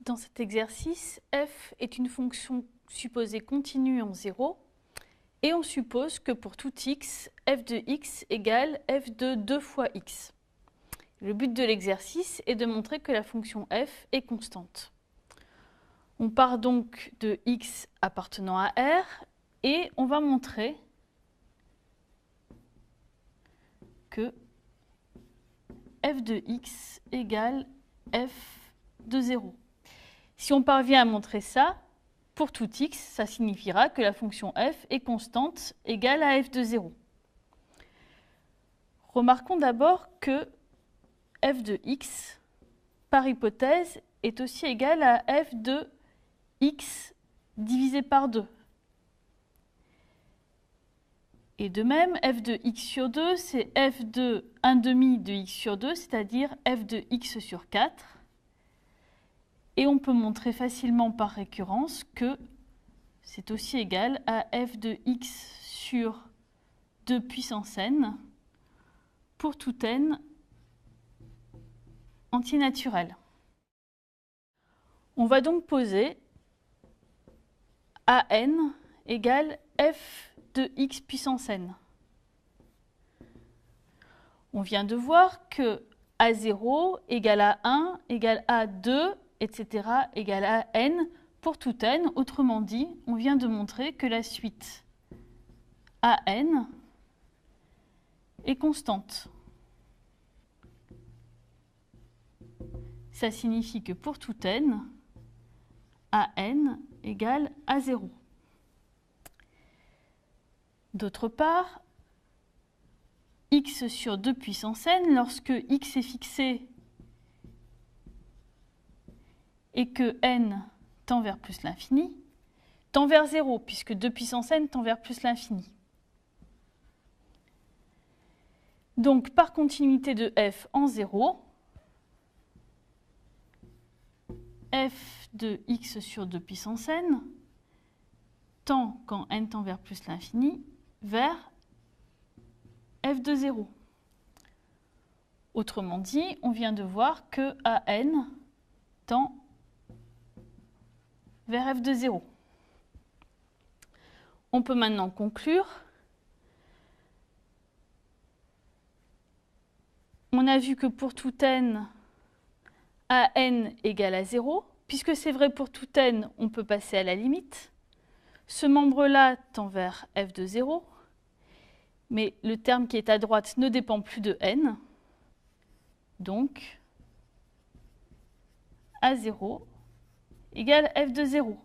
Dans cet exercice, f est une fonction supposée continue en 0 et on suppose que pour tout x, f de x égale f de 2 fois x. Le but de l'exercice est de montrer que la fonction f est constante. On part donc de x appartenant à R et on va montrer que f de x égale f de 0. Si on parvient à montrer ça, pour tout x, ça signifiera que la fonction f est constante égale à f de 0. Remarquons d'abord que f de x, par hypothèse, est aussi égal à f de x divisé par 2. Et de même, f de x sur 2, c'est f de 1/2 de x sur 2, c'est-à-dire f de x sur 4. Et on peut montrer facilement par récurrence que c'est aussi égal à f de x sur 2 puissance n pour tout n entier naturel. On va donc poser an égale f de x puissance n. On vient de voir que a0 égale à 1 égale à 2, etc. égale à n pour tout n. Autrement dit, on vient de montrer que la suite an est constante. Ça signifie que pour tout n, an égale à 0. D'autre part, x sur 2 puissance n, lorsque x est fixé et que n tend vers plus l'infini, tend vers 0, puisque 2 puissance n tend vers plus l'infini. Donc, par continuité de f en 0, f de x sur 2 puissance n tend, quand n tend vers plus l'infini, vers f de 0. Autrement dit, on vient de voir que an tend vers f de 0. On peut maintenant conclure. On a vu que pour tout n, an égale à 0. Puisque c'est vrai pour tout n, on peut passer à la limite. Ce membre-là tend vers f de 0. Mais le terme qui est à droite ne dépend plus de n. Donc, a0 égale f de 0.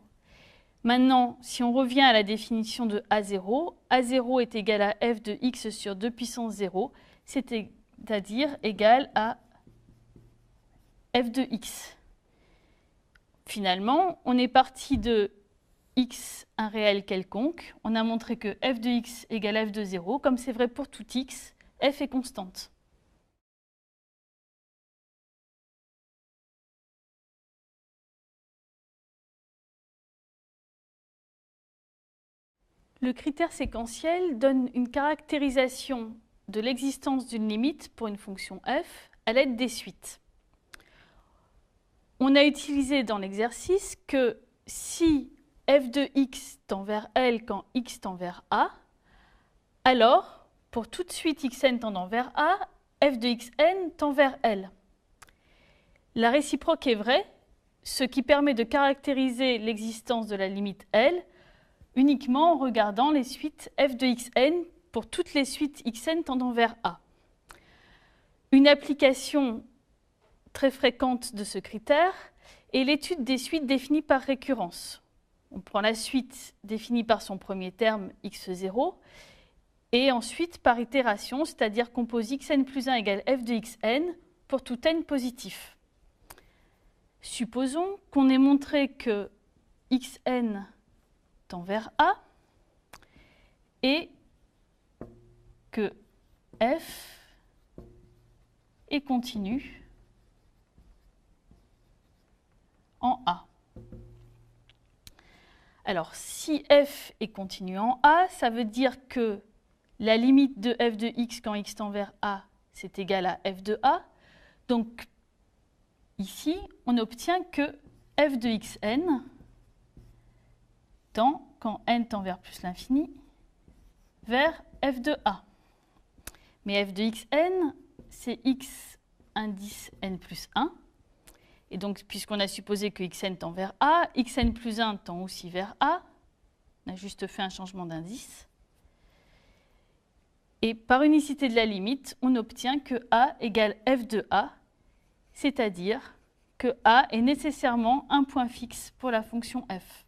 Maintenant, si on revient à la définition de a0, a0 est égal à f de x sur 2 puissance 0, c'est-à-dire égal à f de x. Finalement, on est parti de x, un réel quelconque. On a montré que f de x égale f de 0. Comme c'est vrai pour tout x, f est constante. Le critère séquentiel donne une caractérisation de l'existence d'une limite pour une fonction f à l'aide des suites. On a utilisé dans l'exercice que si f de x tend vers L quand x tend vers A, alors, pour toute suite xn tendant vers A, f de xn tend vers L. La réciproque est vraie, ce qui permet de caractériser l'existence de la limite L uniquement en regardant les suites f de xn pour toutes les suites xn tendant vers A. Une application très fréquente de ce critère est l'étude des suites définies par récurrence. On prend la suite définie par son premier terme x0 et ensuite par itération, c'est-à-dire qu'on pose xn plus 1 égale f de xn pour tout n positif. Supposons qu'on ait montré que xn tend vers A et que f est continu en A. Alors, si f est continu en A, ça veut dire que la limite de f de x quand x tend vers A, c'est égal à f de A. Donc, ici, on obtient que f de xn tend, quand n tend vers plus l'infini, vers f de a. Mais f de xn, c'est x indice n plus 1. Et donc, puisqu'on a supposé que xn tend vers a, xn plus 1 tend aussi vers a. On a juste fait un changement d'indice. Et par unicité de la limite, on obtient que a égale f de a, c'est-à-dire que a est nécessairement un point fixe pour la fonction f.